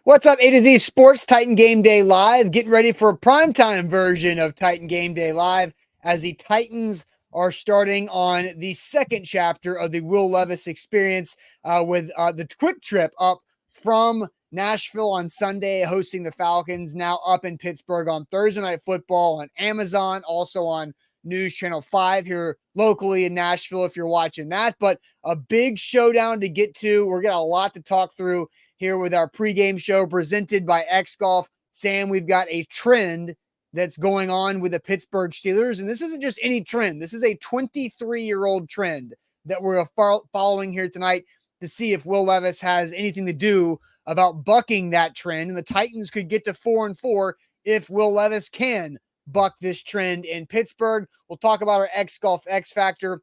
What's up, A to Z Sports Titan Game Day Live? Getting ready for a primetime version of Titan Game Day Live as the Titans are starting on the second chapter of the Will Levis experience with the quick trip up from Nashville on Sunday, hosting the Falcons, now up in Pittsburgh on Thursday Night Football on Amazon, also on News Channel 5 here locally in Nashville if you're watching that. But a big showdown to get to. We're got a lot to talk through here with our pregame show presented by X Golf. Sam, we've got a trend that's going on with the Pittsburgh Steelers, and this isn't just any trend. This is a 23-year-old trend that we're following here tonight to see if Will Levis has anything to do about bucking that trend, and the Titans could get to 4-4 if Will Levis can buck this trend in Pittsburgh. We'll talk about our X Golf X Factor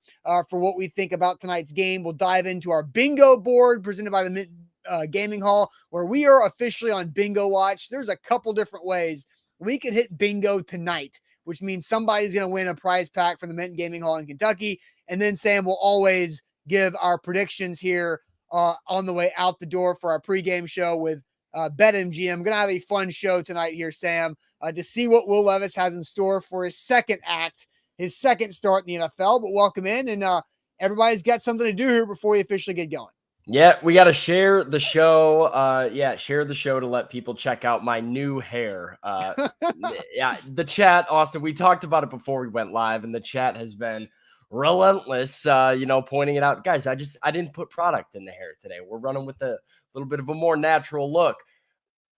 for what we think about tonight's game. We'll dive into our bingo board presented by the Gaming Hall, where we are officially on bingo watch. There's a couple different ways we could hit bingo tonight, which means somebody's going to win a prize pack from the Minton Gaming Hall in Kentucky. And then Sam will always give our predictions here on the way out the door for our pregame show with BetMGM. Going to have a fun show tonight here, Sam, to see what Will Levis has in store for his second act, his second start in the NFL. But welcome in, and everybody's got something to do here before we officially get going. Yeah, we got to share the show. Share the show to let people check out my new hair. Yeah, the chat, Austin, we talked about it before we went live, and the chat has been relentless, pointing it out. Guys, I didn't put product in the hair today. We're running with a little bit of a more natural look.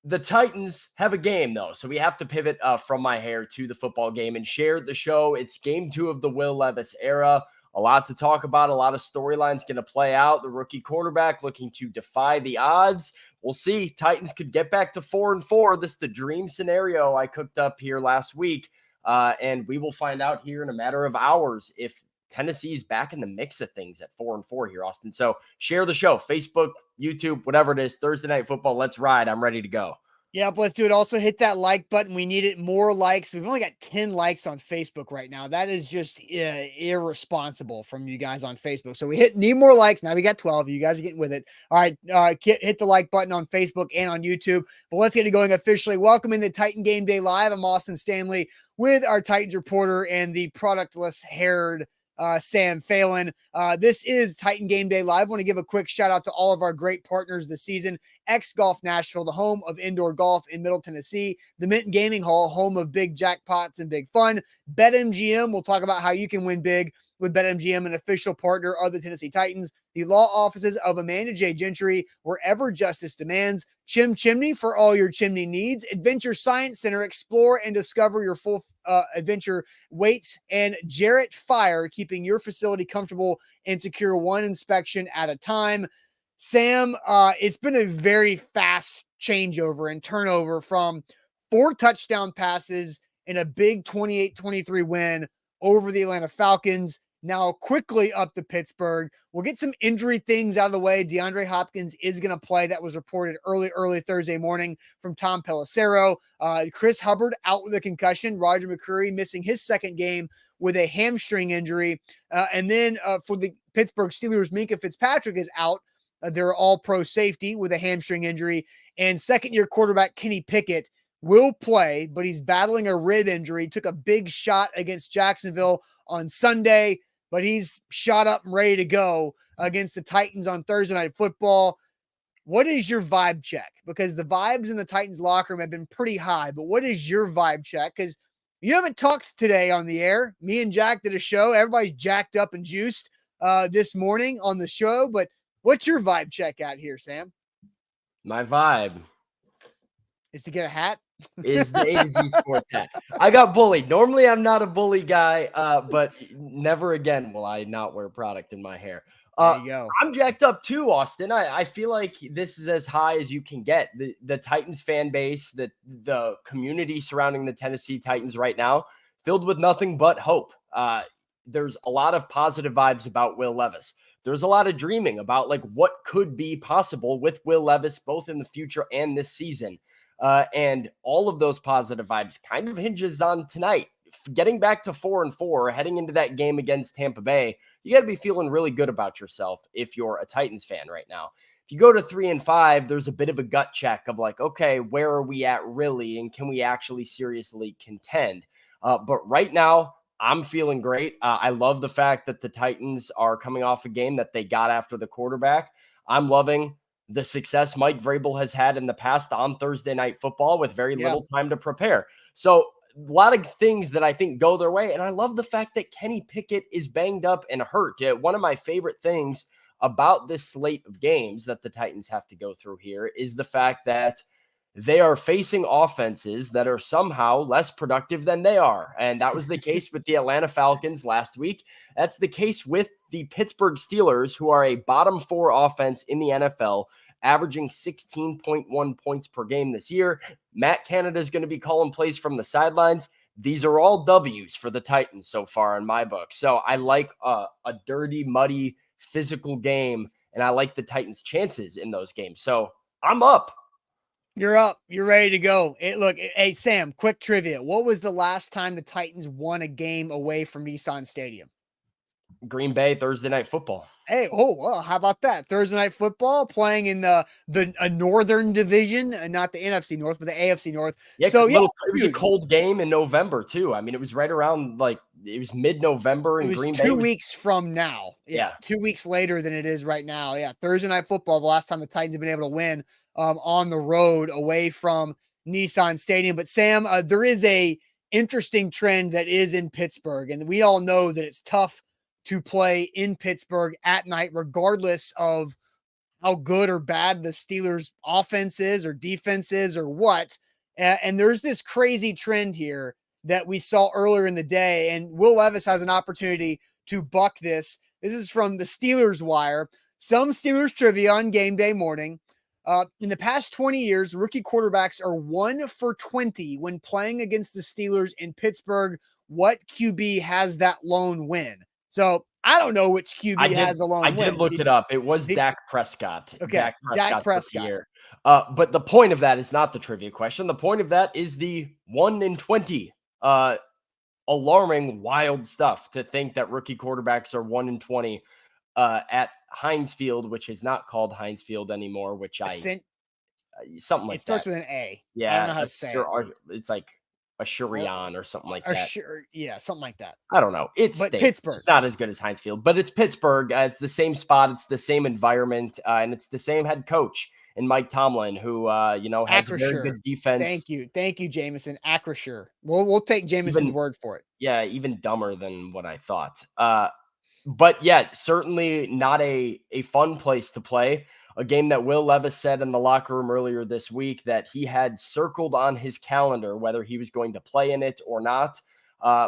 The Titans have a game, though, so we have to pivot from my hair to the football game and share the show. It's game 2 of the Will Levis era. A lot to talk about, a lot of storylines going to play out. The rookie quarterback looking to defy the odds. We'll see. Titans could get back to 4-4. This is the dream scenario I cooked up here last week. And we will find out here in a matter of hours if Tennessee's back in the mix of things at 4-4 here, Austin. So share the show, Facebook, YouTube, whatever it is, Thursday Night Football. Let's ride. I'm ready to go. Yep, let's do it. Also, hit that like button. We need it more likes. We've only got 10 likes on Facebook right now. That is just irresponsible from you guys on Facebook. So we need more likes. Now we got 12. You guys are getting with it. All right, hit the like button on Facebook and on YouTube. But let's get it going officially. Welcome in the Titan Game Day Live. I'm Austin Stanley with our Titans reporter and the productless-haired Sam Phelan. This is Titan Game Day Live. I want to give a quick shout out to all of our great partners this season. X Golf Nashville, the home of indoor golf in Middle Tennessee. The Minton Gaming Hall, home of big jackpots and big fun. BetMGM, we'll talk about how you can win big with BetMGM, an official partner of the Tennessee Titans. The law offices of Amanda J. Gentry, wherever justice demands. Chim Chimney for all your chimney needs. Adventure Science Center, explore and discover your full adventure waits. And Jarrett Fire, keeping your facility comfortable and secure, one inspection at a time. Sam, it's been a very fast changeover and turnover from 4 touchdown passes in a big 28-23 win over the Atlanta Falcons. Now quickly up to Pittsburgh. We'll get some injury things out of the way. DeAndre Hopkins is going to play. That was reported early Thursday morning from Tom Pelissero. Chris Hubbard out with a concussion. Roger McCreary missing his second game with a hamstring injury. And then for the Pittsburgh Steelers, Minkah Fitzpatrick is out. They're all pro safety with a hamstring injury. And second-year quarterback Kenny Pickett will play, but he's battling a rib injury. Took a big shot against Jacksonville on Sunday, but he's shot up and ready to go against the Titans on Thursday Night Football. What is your vibe check? Because the vibes in the Titans locker room have been pretty high, but what is your vibe check? Because you haven't talked today on the air. Me and Jack did a show. Everybody's jacked up and juiced this morning on the show, but what's your vibe check out here, Sam? My vibe is to get a hat. Is the A to Z Sports hat. I got bullied. Normally, I'm not a bully guy, but never again will I not wear product in my hair. There you go. I'm jacked up too, Austin. I feel like this is as high as you can get. The Titans fan base, the community surrounding the Tennessee Titans right now, filled with nothing but hope. There's a lot of positive vibes about Will Levis. There's a lot of dreaming about like what could be possible with Will Levis, both in the future and this season. And all of those positive vibes kind of hinges on tonight. Getting back to 4-4, heading into that game against Tampa Bay, you got to be feeling really good about yourself if you're a Titans fan right now. If you go to 3-5, there's a bit of a gut check of like, okay, where are we at really? And can we actually seriously contend? But right now, I'm feeling great. I love the fact that the Titans are coming off a game that they got after the quarterback. I'm loving the success Mike Vrabel has had in the past on Thursday Night Football with very little time to prepare. So a lot of things that I think go their way. And I love the fact that Kenny Pickett is banged up and hurt. One of my favorite things about this slate of games that the Titans have to go through here is the fact that they are facing offenses that are somehow less productive than they are. And that was the case with the Atlanta Falcons last week. That's the case with the Pittsburgh Steelers, who are a bottom 4 offense in the NFL, averaging 16.1 points per game this year. Matt Canada is going to be calling plays from the sidelines. These are all W's for the Titans so far in my book. So I like a dirty, muddy, physical game, and I like the Titans' chances in those games. So I'm up. You're up. You're ready to go. Hey, Sam, quick trivia. What was the last time the Titans won a game away from Nissan Stadium? Green Bay, Thursday Night Football. Hey, well, how about that? Thursday Night Football, playing in the Northern Division, not the NFC North, but the AFC North. Yeah, so it was a cold game in November too. I mean, it was right around it was mid-November in Green Bay. 2 weeks from now. Yeah, 2 weeks later than it is right now. Yeah, Thursday Night Football, the last time the Titans have been able to win on the road away from Nissan Stadium. But Sam, there is a interesting trend that is in Pittsburgh, and we all know that it's tough to play in Pittsburgh at night, regardless of how good or bad the Steelers offense is or defense is or what. And there's this crazy trend here that we saw earlier in the day, and Will Levis has an opportunity to buck this. This is from the Steelers Wire. Some Steelers trivia on game day morning. In the past 20 years, rookie quarterbacks are 1 for 20 when playing against the Steelers in Pittsburgh. What QB has that lone win? So I don't know which QB has the lone win. I did look it up. It was Dak Prescott. Okay, Dak Prescott. But the point of that is not the trivia question. The point of that is the 1 in 20. Alarming, wild stuff to think that rookie quarterbacks are 1 in 20 at Heinz Field, which is not called Heinz Field anymore, which something like that. It starts with an A. Yeah, I don't know how to say it. It's like a Shurion or something like that. Yeah, something like that. I don't know. It's Pittsburgh. It's not as good as Heinz Field, but it's Pittsburgh. It's the same spot. It's the same environment, and it's the same head coach in Mike Tomlin, who has a very good defense. Thank you, Jameson. Acrisure. We'll take Jameson's word for it. Yeah, even dumber than what I thought. But yeah, certainly not a fun place to play. A game that Will Levis said in the locker room earlier this week that he had circled on his calendar whether he was going to play in it or not.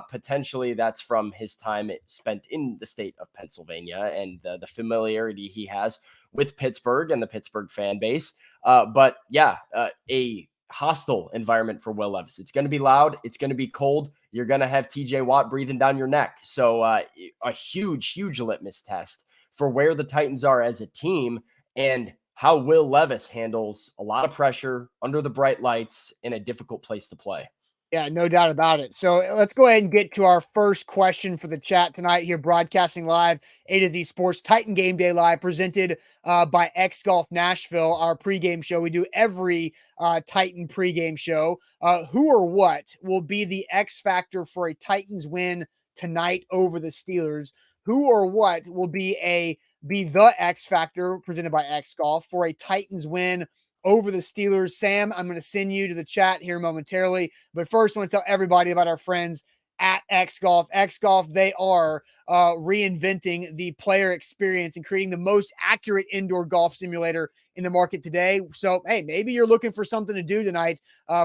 Potentially that's from his time spent in the state of Pennsylvania and the familiarity he has with Pittsburgh and the Pittsburgh fan base. But yeah, a hostile environment for Will Levis. It's going to be loud. It's going to be cold. You're going to have TJ Watt breathing down your neck. So a huge litmus test for where the Titans are as a team and how Will Levis handles a lot of pressure under the bright lights in a difficult place to play. Yeah, no doubt about it. So let's go ahead and get to our first question for the chat tonight here, broadcasting live, A to Z Sports Titan Game Day Live, presented by X Golf Nashville, our pregame show. We do every Titan pregame show. Who or what will be the X factor for a Titans win tonight over the Steelers? Who or what will be the X factor presented by X Golf for a Titans win over the Steelers? Sam, I'm going to send you to the chat here momentarily. But first, I want to tell everybody about our friends at X Golf. X Golf, they are reinventing the player experience and creating the most accurate indoor golf simulator in the market today. So, hey, maybe you're looking for something to do tonight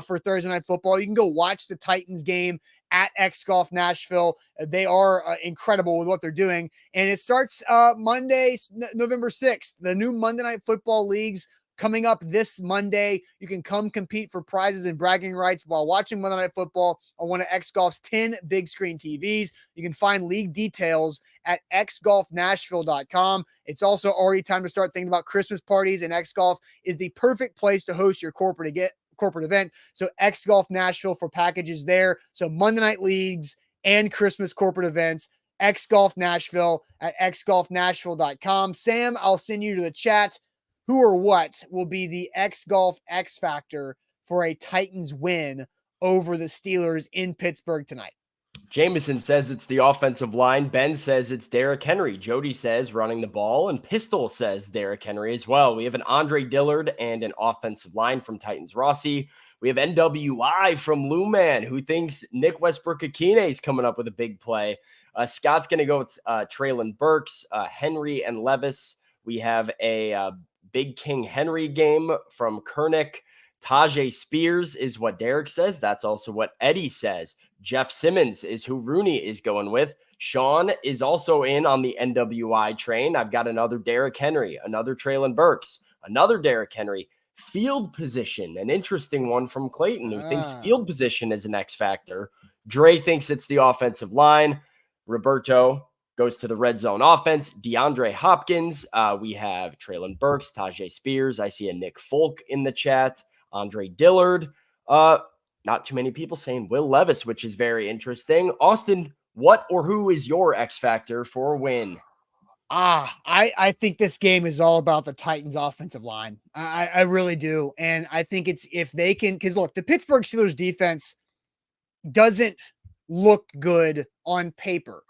for Thursday Night Football. You can go watch the Titans game at X Golf Nashville. They are incredible with what they're doing. And it starts Monday, November 6th. The new Monday Night Football leagues coming up this Monday. You can come compete for prizes and bragging rights while watching Monday Night Football on one of X Golf's 10 big screen TVs. You can find league details at xgolfnashville.com. It's also already time to start thinking about Christmas parties, and X Golf is the perfect place to host your corporate event. So X Golf Nashville for packages there. So Monday night leagues and Christmas corporate events. X Golf Nashville at xgolfnashville.com. Sam, I'll send you to the chat who or what will be the X Golf X factor for a Titans win over the Steelers in Pittsburgh tonight? Jameson says it's the offensive line. Ben says it's Derrick Henry. Jody says running the ball. And Pistol says Derrick Henry as well. We have an Andre Dillard and an offensive line from Titans Rossi. We have NWI from Lou Man, who thinks Nick Westbrook-Akine is coming up with a big play. Scott's going to go with Traylon Burks, Henry, and Levis. We have a Big King Henry game from Kernick. Tajay Spears is what Derek says. That's also what Eddie says. Jeff Simmons is who Rooney is going with. Sean is also in on the NWI train. I've got another Derrick Henry, another Traylon Burks, another Derrick Henry. Field position, an interesting one from Clayton, who thinks field position is an X factor. Dre thinks it's the offensive line. Roberto goes to the red zone offense. DeAndre Hopkins. We have Traylon Burks, Tajay Spears. I see a Nick Folk in the chat. Andre Dillard. Not too many people saying Will Levis, which is very interesting. Austin, what or who is your X factor for a win? I think this game is all about the Titans offensive line. I really do. And I think it's if they can, because look, the Pittsburgh Steelers defense doesn't look good on paper,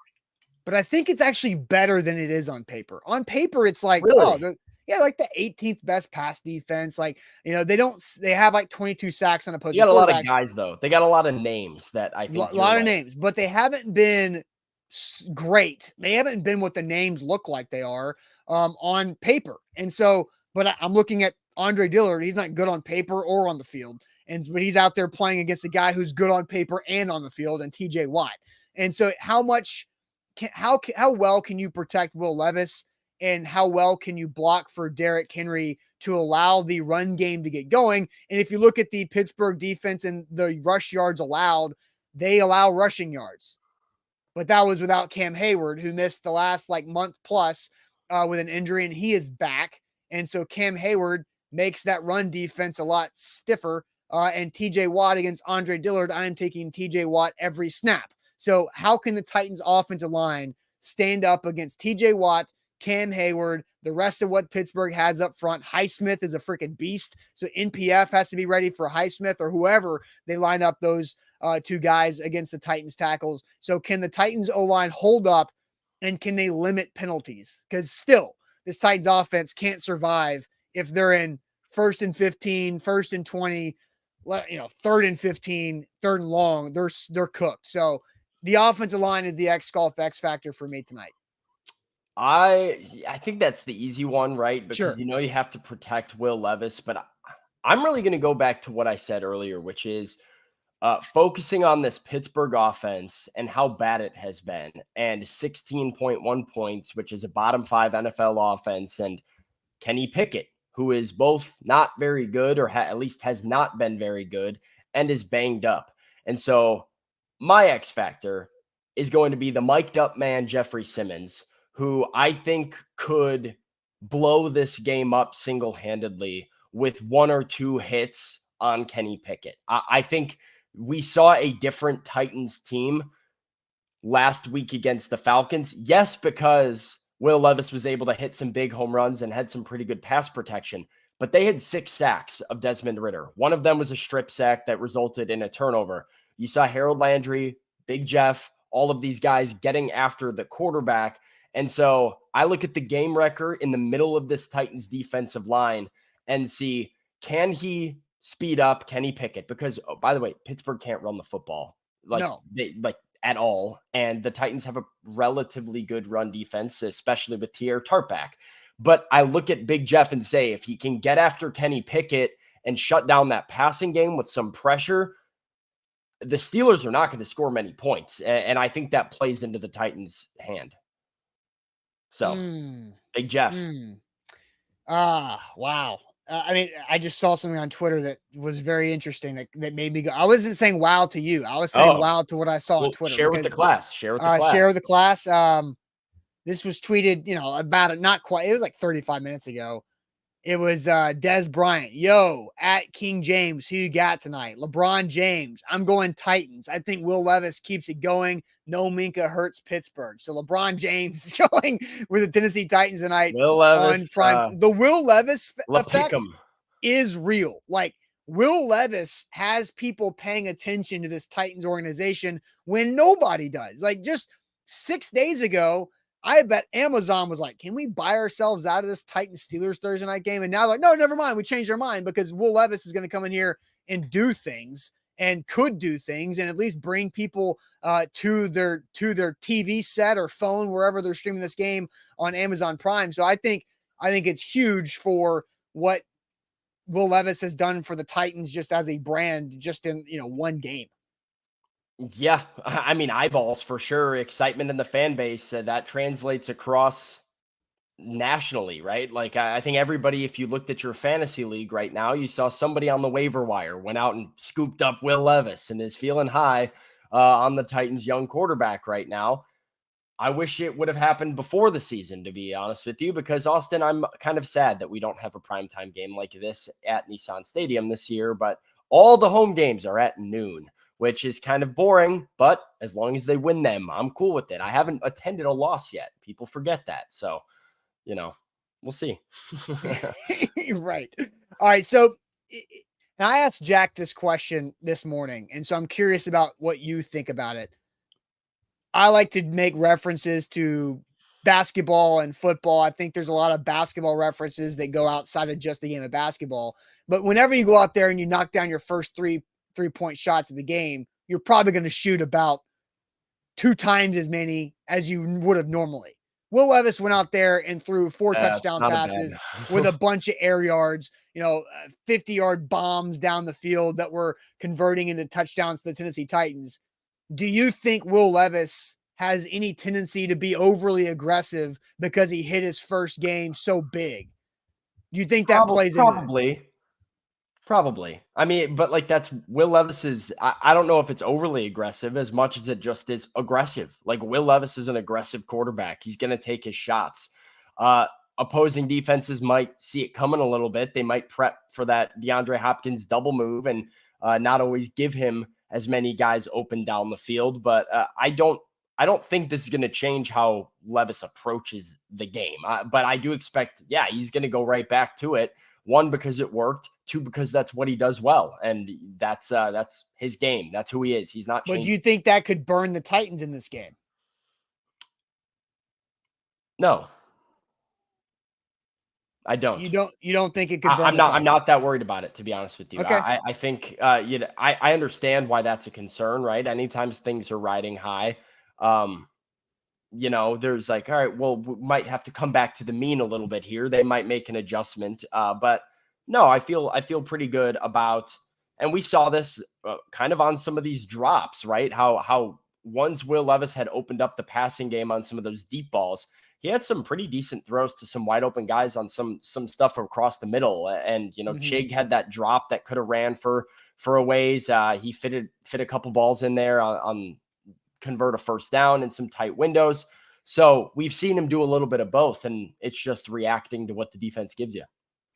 but I think it's actually better than it is on paper. On paper, it's like, really? Like the 18th best pass defense. Like, they have like 22 sacks on opposing quarterbacks. You got a lot of guys, though. They got a lot of names that I think. A lot of names, but they haven't been great. They haven't been what the names look like they are on paper. And so, but I'm looking at Andre Dillard. He's not good on paper or on the field. But he's out there playing against a guy who's good on paper and on the field, and TJ Watt. And so how well can you protect Will Levis? And how well can you block for Derrick Henry to allow the run game to get going? And if you look at the Pittsburgh defense and the rush yards allowed, they allow rushing yards. But that was without Cam Hayward, who missed the last month plus with an injury, and he is back. And so Cam Hayward makes that run defense a lot stiffer. And TJ Watt against Andre Dillard, I am taking TJ Watt every snap. So how can the Titans offensive line stand up against TJ Watt, Cam Hayward, the rest of what Pittsburgh has up front? Highsmith is a freaking beast. So NPF has to be ready for Highsmith or whoever they line up those two guys against the Titans tackles. So can the Titans O-line hold up, and can they limit penalties? Because still, this Titans offense can't survive if they're in 1st and 15, 1st and 20, 3rd and 15, 3rd and long. They're cooked. So the offensive line is the X factor for me tonight. I think that's the easy one, right? Because you have to protect Will Levis, but I'm really going to go back to what I said earlier, which is focusing on this Pittsburgh offense and how bad it has been, and 16.1 points, which is a bottom 5 NFL offense, and Kenny Pickett, who is both not very good, or at least has not been very good, and is banged up. And so my X factor is going to be the mic'd up man, Jeffrey Simmons, who I think could blow this game up single-handedly with 1 or 2 hits on Kenny Pickett. I think we saw a different Titans team last week against the Falcons. Yes, because Will Levis was able to hit some big home runs and had some pretty good pass protection, but they had 6 sacks of Desmond Ridder. One of them was a strip sack that resulted in a turnover. You saw Harold Landry, Big Jeff, all of these guys getting after the quarterback. And so I look at the game record in the middle of this Titans defensive line and see, can he speed up Kenny Pickett? Because, by the way, Pittsburgh can't run the football at all. And the Titans have a relatively good run defense, especially with Tier Tartback. But I look at Big Jeff and say, if he can get after Kenny Pickett and shut down that passing game with some pressure, the Steelers are not going to score many points. And I think that plays into the Titans' hand. So, Big Jeff. Wow. I just saw something on Twitter that was very interesting that made me go. I wasn't saying wow to you. I was saying wow to what I saw on Twitter. Share with the class. Share with the class. This was tweeted, about it, not quite. It was like 35 minutes ago. It was Des Bryant. Yo, at King James, who you got tonight? LeBron James. I'm going Titans. I think Will Levis keeps it going. No Minka hurts Pittsburgh. So LeBron James is going with the Tennessee Titans tonight Will on Levis, prime. The Will Levis pick effect 'em. is real. Like, Will Levis has people paying attention to this Titans organization when nobody does. Like, just 6 days ago, I bet Amazon was like, can we buy ourselves out of this Titans Steelers Thursday night game? And now, like, no, never mind. We changed our mind because Will Levis is going to come in here and do things and could do things and at least bring people to their TV set or phone, wherever they're streaming this game on Amazon Prime. So I think it's huge for what Will Levis has done for the Titans just as a brand, just in, one game. Yeah, I mean, eyeballs for sure, excitement in the fan base, that translates across nationally, right? Like, I think everybody, if you looked at your fantasy league right now, you saw somebody on the waiver wire went out and scooped up Will Levis and is feeling high on the Titans' young quarterback right now. I wish it would have happened before the season, to be honest with you, because Austin, I'm kind of sad that we don't have a primetime game like this at Nissan Stadium this year, but all the home games are at noon, which is kind of boring, but as long as they win them, I'm cool with it. I haven't attended a loss yet. People forget that. So, we'll see. Right. All right. So and I asked Jack this question this morning, and so I'm curious about what you think about it. I like to make references to basketball and football. I think there's a lot of basketball references that go outside of just the game of basketball. But whenever you go out there and you knock down your first three-point shots of the game, you're probably going to shoot about 2 times as many as you would have normally. Will Levis went out there and threw 4 touchdown passes with a bunch of air yards, 50-yard bombs down the field that were converting into touchdowns to the Tennessee Titans. Do you think Will Levis has any tendency to be overly aggressive because he hit his first game so big? Do you think that plays into it? Probably. I mean, but like, that's Will Levis's. I don't know if it's overly aggressive as much as it just is aggressive. Like, Will Levis is an aggressive quarterback. He's going to take his shots. Opposing defenses might see it coming a little bit. They might prep for that DeAndre Hopkins double move and not always give him as many guys open down the field. But I don't think this is going to change how Levis approaches the game. But I do expect, he's going to go right back to it. 1, because it worked. 2, because that's what he does well. And that's his game. That's who he is. He's not changing. But do you think that could burn the Titans in this game? No. I don't. You don't think it could burn I'm not that worried about it, to be honest with you. Okay. I think I understand why that's a concern, right? Anytime things are riding high, there's like, all right, well, we might have to come back to the mean a little bit here. They might make an adjustment. But no, I feel pretty good about, and we saw this kind of on some of these drops, right? How once Will Levis had opened up the passing game on some of those deep balls, he had some pretty decent throws to some wide open guys on some stuff across the middle. And, Chig had that drop that could have ran for a ways. He fit a couple balls in there on convert a first down in some tight windows. So we've seen him do a little bit of both, and it's just reacting to what the defense gives you.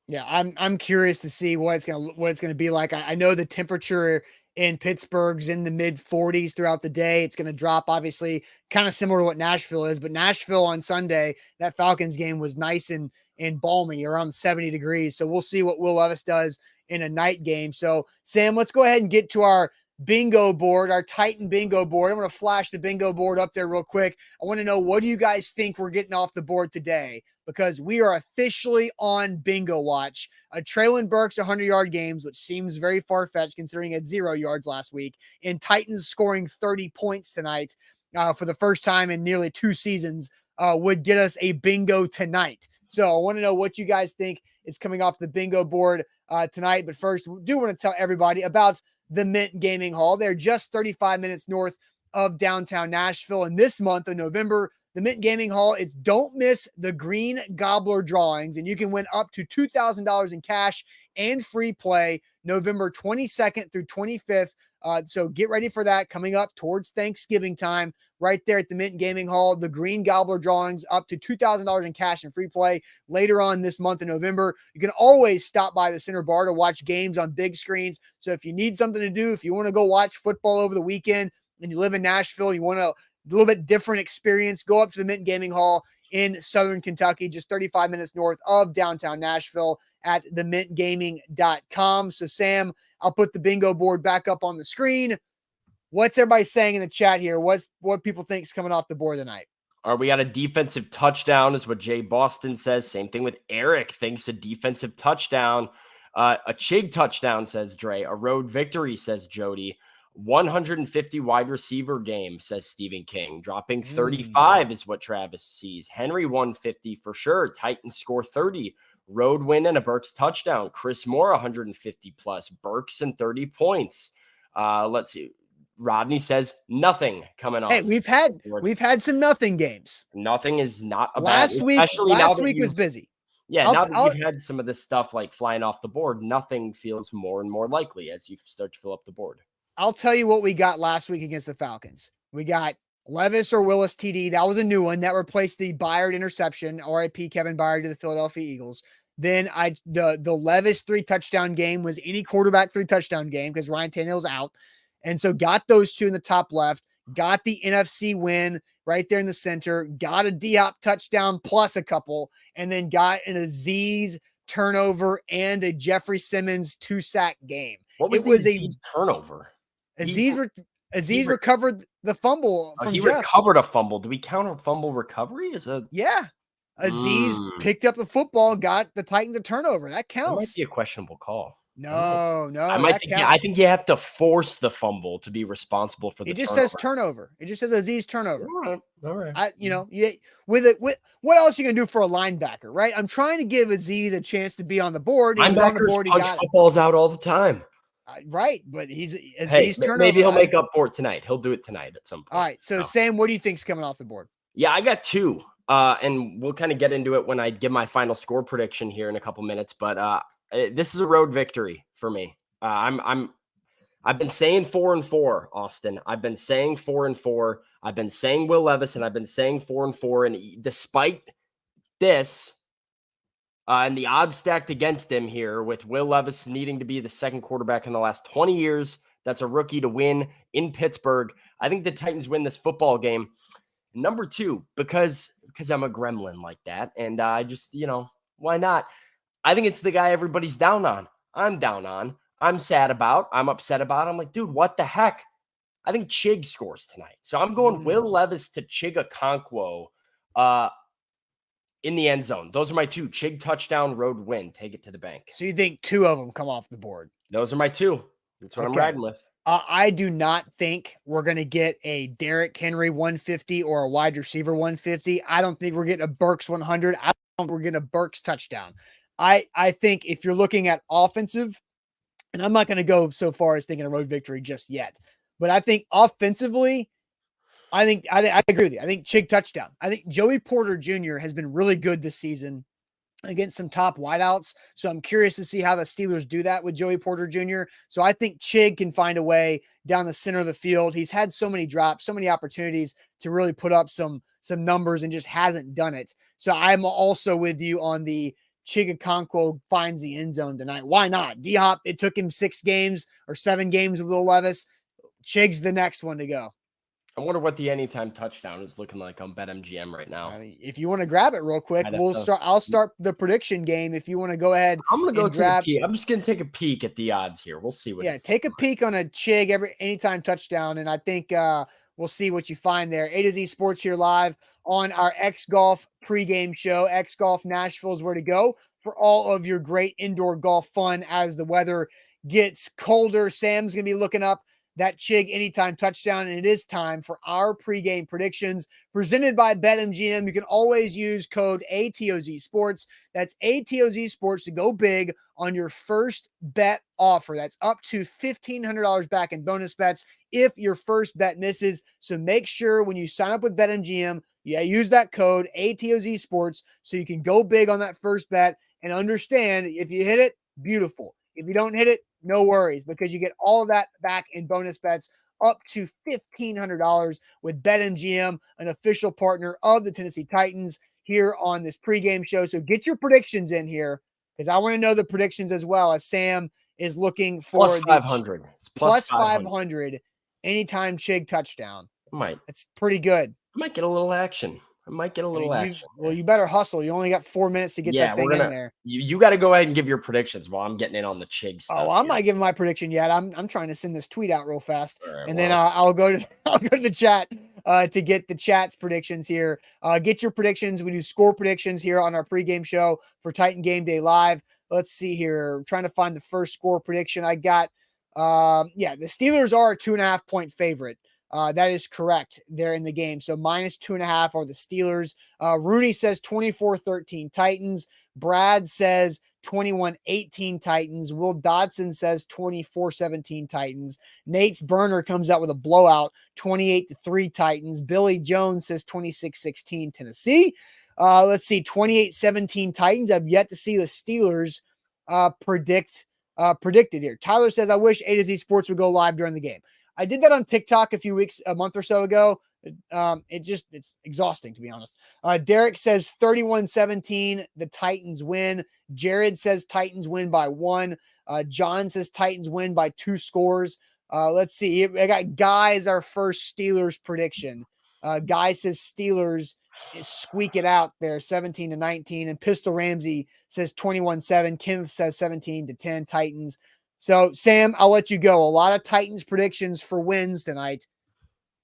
Yeah, I'm curious to see what it's gonna be like. I know the temperature in Pittsburgh's in the mid 40s throughout the day. It's gonna drop, obviously, kind of similar to what Nashville is. But Nashville on Sunday, that Falcons game was nice and balmy, around 70 degrees. So we'll see what Will Levis does in a night game. So Sam, let's go ahead and get to our bingo board, our Titan bingo board. I'm going to flash the bingo board up there real quick. I want to know, what do you guys think we're getting off the board today? Because we are officially on bingo watch. Traylon Burks 100-yard games, which seems very far-fetched considering he had 0 yards last week, and Titans scoring 30 points tonight for the first time in nearly 2 seasons would get us a bingo tonight. So I want to know what you guys think is coming off the bingo board tonight. But first, we do want to tell everybody about the Mint Gaming Hall. They're just 35 minutes north of downtown Nashville. And this month of November, the Mint Gaming Hall, it's don't miss the Green Gobbler drawings, and you can win up to $2,000 in cash and free play November 22nd through 25th. So get ready for that coming up towards Thanksgiving time right there at the Mint Gaming Hall. The Green Gobbler drawings up to $2,000 in cash and free play later on this month in November. You can always stop by the center bar to watch games on big screens. So if you need something to do, if you want to go watch football over the weekend and you live in Nashville, you want a little bit different experience, go up to the Mint Gaming Hall in Southern Kentucky, just 35 minutes north of downtown Nashville at themintgaming.com. So Sam, I'll put the bingo board back up on the screen. What's everybody saying in the chat here? What people think is coming off the board tonight? All right, we got a defensive touchdown is what Jay Boston says. Same thing with Eric, thinks a defensive touchdown. A Chig touchdown, says Dre. A road victory, says Jody. 150 wide receiver game, says Stephen King. Dropping 35 is what Travis sees. Henry 150 for sure. Titans score 30. Road win and a Burks touchdown. Chris Moore 150 plus. Burks and 30 points. Let's see. Rodney says nothing coming off. Hey, we've had some nothing games. Nothing is not a last bad, week. Especially last week was busy. Yeah, now that you've had some of this stuff like flying off the board, nothing feels more and more likely as you start to fill up the board. I'll tell you what we got last week against the Falcons. We got Levis or Willis TD. That was a new one that replaced the Byard interception. RIP Kevin Byard to the Philadelphia Eagles. Then the Levis 3-touchdown game was any quarterback 3-touchdown game because Ryan Tannehill's out. And so got those two in the top left, got the NFC win right there in the center, got a D-Hop touchdown plus a couple, and then got an Aziz turnover and a Jeffrey Simmons 2-sack game. What was a turnover? Aziz recovered the fumble from he Jeff. Recovered a fumble. Do we count a fumble recovery? Yeah. Aziz picked up the football, got the Titans a turnover. That counts. That might be a questionable call. No. I think you have to force the fumble to be responsible for the turnover. It just says turnover. It just says Aziz turnover. All right. What else are you gonna do for a linebacker, right? I'm trying to give Aziz a chance to be on the board. Linebackers punch footballs out all the time. Right, but Aziz turnover. Maybe he'll make up for it tonight. He'll do it tonight at some point. All right. So Sam, what do you think's coming off the board? Yeah, I got two. And we'll kind of get into it when I give my final score prediction here in a couple minutes. But this is a road victory for me. I've been saying 4-4, Austin. I've been saying 4-4. I've been saying Will Levis, and I've been saying 4-4. And despite this, and the odds stacked against him here with Will Levis needing to be the second quarterback in the last 20 years, that's a rookie to win in Pittsburgh. I think the Titans win this football game. Number two, because I'm a gremlin like that. And I just, why not? I think it's the guy everybody's down on. I'm down on. I'm sad about. I'm upset about. I'm like, dude, what the heck? I think Chig scores tonight. So I'm going Will Levis to Chig Okonkwo in the end zone. Those are my two. Chig touchdown, road win. Take it to the bank. So you think two of them come off the board? Those are my two. That's what I'm riding with. I do not think we're going to get a Derrick Henry 150 or a wide receiver 150. I don't think we're getting a Burks 100. I don't think we're getting a Burks touchdown. I think if you're looking at offensive, and I'm not going to go so far as thinking a road victory just yet, but I think offensively, I agree with you. I think Chig touchdown. I think Joey Porter Jr. has been really good this season against some top wideouts. So I'm curious to see how the Steelers do that with Joey Porter Jr. So I think Chig can find a way down the center of the field. He's had so many drops, so many opportunities to really put up some numbers and just hasn't done it. So I'm also with you on the Chig Okonkwo finds the end zone tonight. Why not? D-Hop, it took him 6 games or 7 games with Will Levis. Chig's the next one to go. I wonder what the anytime touchdown is looking like on BetMGM right now. I mean, if you want to grab it real quick, I'll start the prediction game. If you want to go ahead, I'm going to go grab. I'm just going to take a peek at the odds here. We'll see what. Yeah, take a peek on a Chig anytime touchdown, and I think we'll see what you find there. A to Z Sports here live on our X Golf pregame show. X Golf Nashville is where to go for all of your great indoor golf fun as the weather gets colder. Sam's going to be looking up that Chig anytime touchdown, and it is time for our pregame predictions presented by BetMGM. You can always use code ATOZ Sports. That's ATOZ Sports to go big on your first bet offer. That's up to $1,500 back in bonus bets if your first bet misses. So make sure when you sign up with BetMGM, use that code ATOZ Sports so you can go big on that first bet and understand if you hit it, beautiful. If you don't hit it, no worries, because you get all of that back in bonus bets up to $1,500 with BetMGM, an official partner of the Tennessee Titans, here on this pregame show. So get your predictions in here, because I want to know the predictions as well, as Sam is looking for Plus 500. It's plus 500 anytime Chig touchdown. It's pretty good. I might get a little action. Well, you better hustle. You only got 4 minutes to get that thing in there. You got to go ahead and give your predictions while I'm getting in on the Chig stuff. Oh, I'm not giving my prediction yet. I'm trying to send this tweet out real fast, and then I'll go to the chat to get the chat's predictions here. Get your predictions. We do score predictions here on our pregame show for Titan Game Day Live. Let's see here. I'm trying to find the first score prediction. I got the Steelers are a 2.5 point favorite. That is correct. They're in the game. So minus 2.5 are the Steelers. Rooney says 24-13 Titans. Brad says 21-18 Titans. Will Dodson says 24-17 Titans. Nate's Burner comes out with a blowout, 28-3 Titans. Billy Jones says 26-16 Tennessee. Let's see, 28-17 Titans. I've yet to see the Steelers predicted here. Tyler says, I wish A to Z Sports would go live during the game. I did that on TikTok a month or so ago. It's exhausting, to be honest. Derek says 31-17, the Titans win. Jared says Titans win by 1. John says Titans win by 2 scores. Let's see. I got Guy as our first Steelers prediction. Guy says Steelers squeak it out there, 17-19. And Pistol Ramsey says 21-7. Kenneth says 17-10 Titans. So, Sam, I'll let you go. A lot of Titans predictions for wins tonight.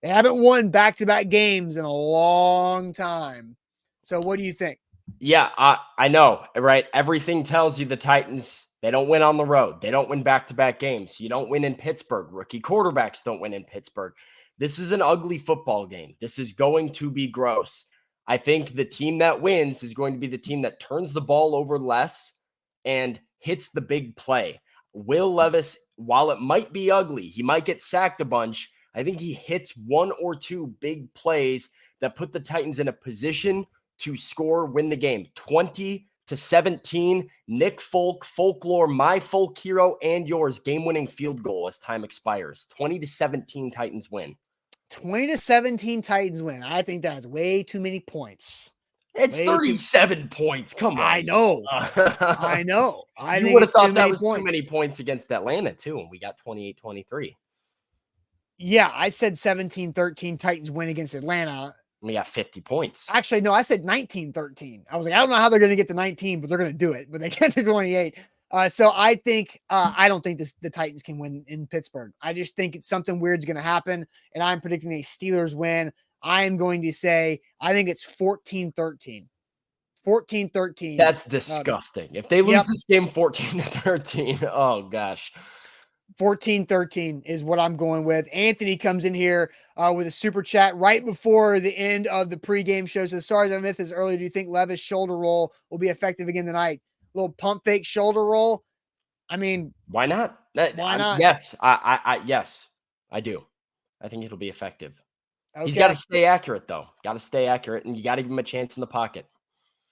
They haven't won back-to-back games in a long time. So, what do you think? Yeah, I know, right? Everything tells you the Titans, they don't win on the road. They don't win back-to-back games. You don't win in Pittsburgh. Rookie quarterbacks don't win in Pittsburgh. This is an ugly football game. This is going to be gross. I think the team that wins is going to be the team that turns the ball over less and hits the big play. Will Levis, while it might be ugly, he might get sacked a bunch. I think he hits 1 or 2 big plays that put the Titans in a position to score, win the game. 20-17, Nick Folklore, my folk hero and yours, game-winning field goal as time expires. 20-17 Titans win. 20-17 Titans win. I think that's way too many points. It's 37 points. Come on. I know. You would have thought that was too many points against Atlanta, too, and we got 28-23. Yeah, I said 17-13 Titans win against Atlanta. We got 50 points. Actually, no, I said 19-13. I was like, I don't know how they're going to get to 19, but they're going to do it. But they get to 28. So I think I don't think the Titans can win in Pittsburgh. I just think it's something weird's going to happen, and I'm predicting a Steelers win. I am going to say I think it's 14-13. 14-13. That's disgusting. If they lose this game 14-13, oh gosh. 14-13 is what I'm going with. Anthony comes in here with a super chat right before the end of the pregame show. So sorry I missed this earlier. Do you think Levis' shoulder roll will be effective again tonight? Little pump fake shoulder roll. I mean, why not? Why not? Yes, yes, I do. I think it'll be effective. Okay. He's got to stay accurate, though. Got to stay accurate, and you got to give him a chance in the pocket.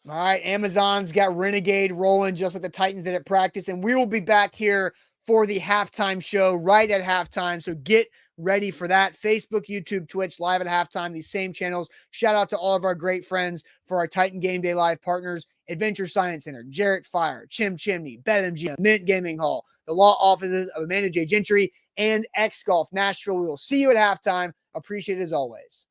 All right, Amazon's got Renegade rolling just like the Titans did at practice, and we will be back here for the halftime show right at halftime. So get ready for that. Facebook, YouTube, Twitch, live at halftime, these same channels. Shout out to all of our great friends for our Titan Game Day Live partners, Adventure Science Center, Jarrett Fire, Chim Chimney, BetMGM, Mint Gaming Hall, the law offices of Amanda J. Gentry, and X Golf Nashville. We will see you at halftime. Appreciate it as always.